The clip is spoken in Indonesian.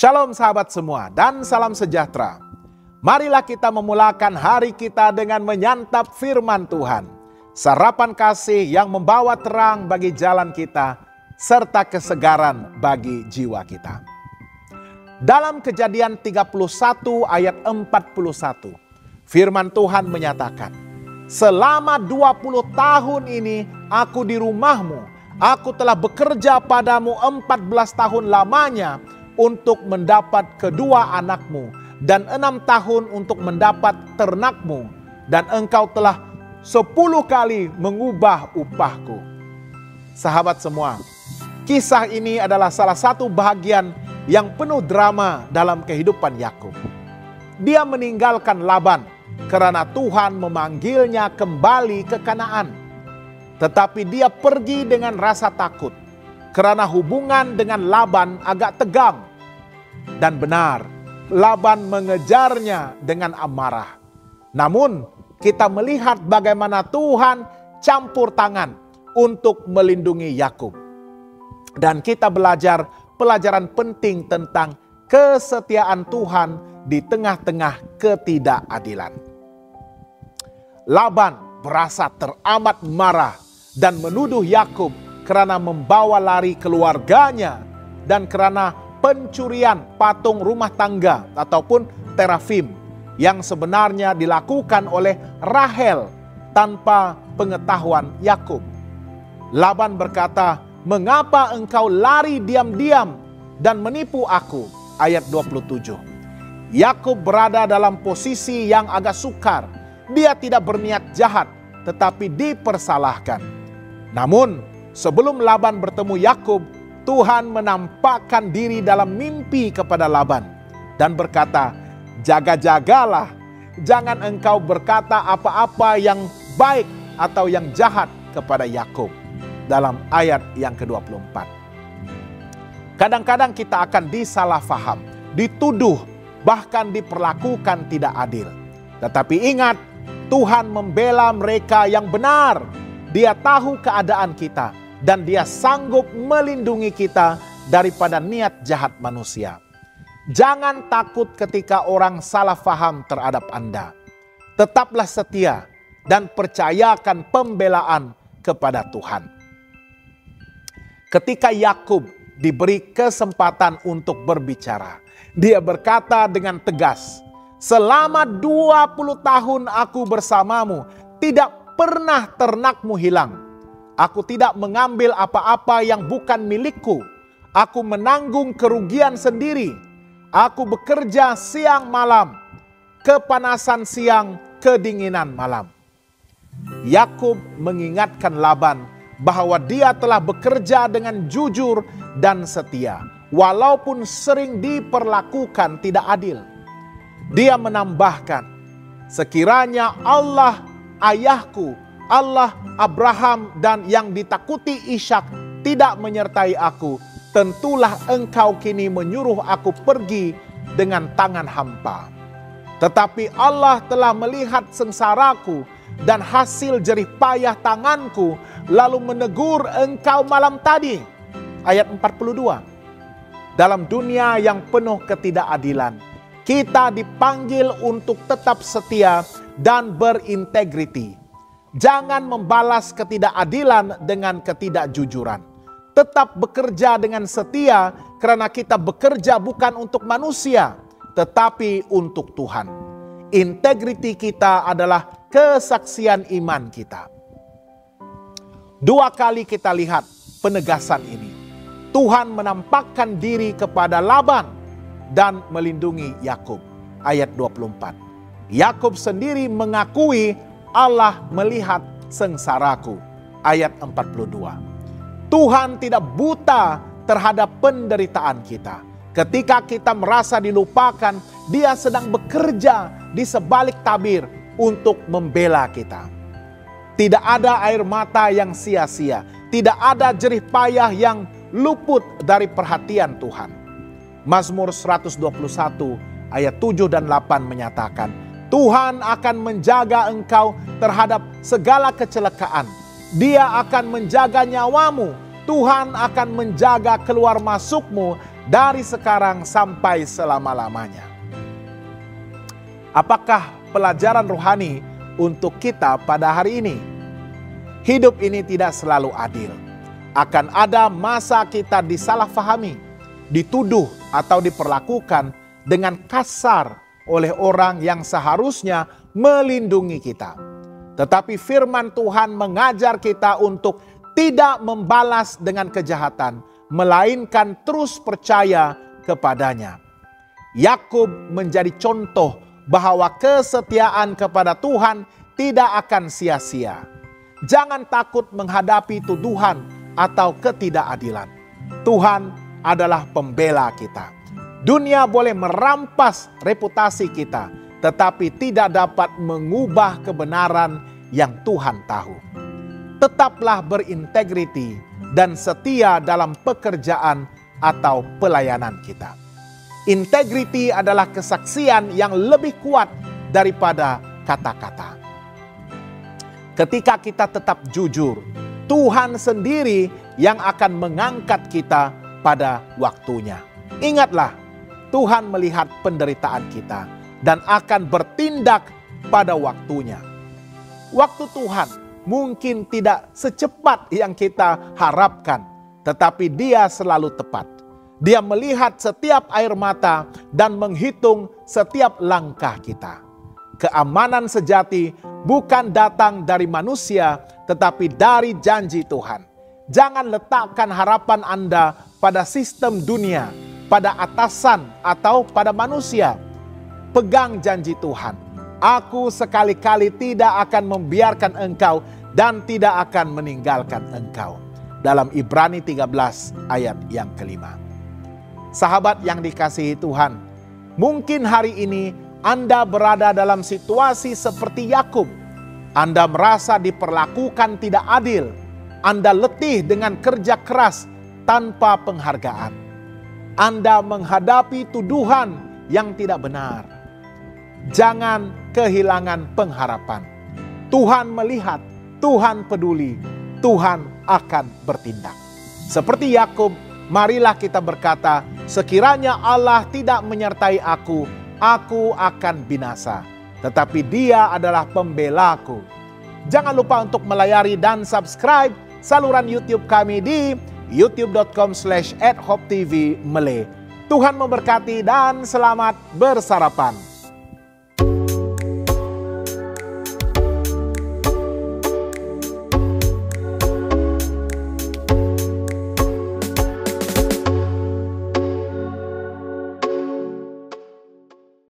Shalom sahabat semua dan salam sejahtera. Marilah kita memulakan hari kita dengan menyantap firman Tuhan. Sarapan kasih yang membawa terang bagi jalan kita, serta kesegaran bagi jiwa kita. Dalam Kejadian 31 ayat 41, firman Tuhan menyatakan, selama 20 tahun ini aku di rumahmu, aku telah bekerja padamu 14 tahun lamanya untuk mendapat kedua anakmu, dan 6 tahun untuk mendapat ternakmu, dan engkau telah 10 kali mengubah upahku. Sahabat semua, kisah ini adalah salah satu bahagian yang penuh drama dalam kehidupan Yakub. Dia meninggalkan Laban karena Tuhan memanggilnya kembali ke Kanaan. Tetapi dia pergi dengan rasa takut karena hubungan dengan Laban agak tegang. Dan benar, Laban mengejarnya dengan amarah. Namun kita melihat bagaimana Tuhan campur tangan untuk melindungi Yakub. Dan kita belajar pelajaran penting tentang kesetiaan Tuhan di tengah-tengah ketidakadilan. Laban berasa teramat marah dan menuduh Yakub karena membawa lari keluarganya dan karena pencurian patung rumah tangga ataupun terafim yang sebenarnya dilakukan oleh Rahel tanpa pengetahuan Yakub. Laban berkata, "Mengapa engkau lari diam-diam dan menipu aku?" Ayat 27. Yakub berada dalam posisi yang agak sukar. Dia tidak berniat jahat, tetapi dipersalahkan. Namun, sebelum Laban bertemu Yakub, Tuhan menampakkan diri dalam mimpi kepada Laban dan berkata, "Jaga-jagalah, jangan engkau berkata apa-apa yang baik atau yang jahat kepada Yakub." Dalam ayat yang ke-24. Kadang-kadang kita akan disalahfaham, dituduh, bahkan diperlakukan tidak adil. Tetapi ingat, Tuhan membela mereka yang benar. Dia tahu keadaan kita dan dia sanggup melindungi kita daripada niat jahat manusia. Jangan takut ketika orang salah faham terhadap Anda. Tetaplah setia dan percayakan pembelaan kepada Tuhan. Ketika Yakub diberi kesempatan untuk berbicara, dia berkata dengan tegas, "Selama 20 tahun aku bersamamu, tidak pernah ternakmu hilang. Aku tidak mengambil apa-apa yang bukan milikku. Aku menanggung kerugian sendiri. Aku bekerja siang malam, kepanasan siang, kedinginan malam." Yakub mengingatkan Laban bahwa dia telah bekerja dengan jujur dan setia, walaupun sering diperlakukan tidak adil. Dia menambahkan, "Sekiranya Allah ayahku, Allah Abraham dan yang ditakuti Ishak tidak menyertai aku, tentulah engkau kini menyuruh aku pergi dengan tangan hampa. Tetapi Allah telah melihat sengsaraku dan hasil jerih payah tanganku, lalu menegur engkau malam tadi." Ayat 42. Dalam dunia yang penuh ketidakadilan, kita dipanggil untuk tetap setia dan berintegriti. Jangan membalas ketidakadilan dengan ketidakjujuran. Tetap bekerja dengan setia karena kita bekerja bukan untuk manusia, tetapi untuk Tuhan. Integriti kita adalah kesaksian iman kita. 2 kali kita lihat penegasan ini. Tuhan menampakkan diri kepada Laban dan melindungi Yakub. Ayat 24. Yakub sendiri mengakui, "Allah melihat sengsaraku." Ayat 42. Tuhan tidak buta terhadap penderitaan kita. Ketika kita merasa dilupakan, Dia sedang bekerja di sebalik tabir untuk membela kita. Tidak ada air mata yang sia-sia. Tidak ada jerih payah yang luput dari perhatian Tuhan. Mazmur 121 ayat 7 dan 8 menyatakan, "Tuhan akan menjaga engkau terhadap segala kecelakaan. Dia akan menjaga nyawamu. Tuhan akan menjaga keluar masukmu dari sekarang sampai selama-lamanya. Apakah pelajaran rohani untuk kita pada hari ini? Hidup ini tidak selalu adil. Akan ada masa kita disalahfahami, dituduh atau diperlakukan dengan kasar oleh orang yang seharusnya melindungi kita. Tetapi firman Tuhan mengajar kita untuk tidak membalas dengan kejahatan, melainkan terus percaya kepadanya. Yakub menjadi contoh bahwa kesetiaan kepada Tuhan tidak akan sia-sia. Jangan takut menghadapi tuduhan atau ketidakadilan. Tuhan adalah pembela kita. Dunia boleh merampas reputasi kita, tetapi tidak dapat mengubah kebenaran yang Tuhan tahu. Tetaplah berintegriti dan setia dalam pekerjaan atau pelayanan kita. Integriti adalah kesaksian yang lebih kuat daripada kata-kata. Ketika kita tetap jujur, Tuhan sendiri yang akan mengangkat kita pada waktunya. Ingatlah, Tuhan melihat penderitaan kita dan akan bertindak pada waktunya. Waktu Tuhan mungkin tidak secepat yang kita harapkan, tetapi Dia selalu tepat. Dia melihat setiap air mata dan menghitung setiap langkah kita. Keamanan sejati bukan datang dari manusia, tetapi dari janji Tuhan. Jangan letakkan harapan Anda pada sistem dunia, pada atasan atau pada manusia. Pegang janji Tuhan. Aku sekali-kali tidak akan membiarkan engkau dan tidak akan meninggalkan engkau. Dalam Ibrani 13 ayat yang kelima. Sahabat yang dikasihi Tuhan, mungkin hari ini Anda berada dalam situasi seperti Yakub. Anda merasa diperlakukan tidak adil. Anda letih dengan kerja keras tanpa penghargaan. Anda menghadapi tuduhan yang tidak benar. Jangan kehilangan pengharapan. Tuhan melihat, Tuhan peduli, Tuhan akan bertindak. Seperti Yakub, marilah kita berkata, sekiranya Allah tidak menyertai aku akan binasa. Tetapi Dia adalah pembelaku. Jangan lupa untuk melayari dan subscribe saluran YouTube kami di youtube.com/@hopetv Malay. Tuhan memberkati dan selamat bersarapan.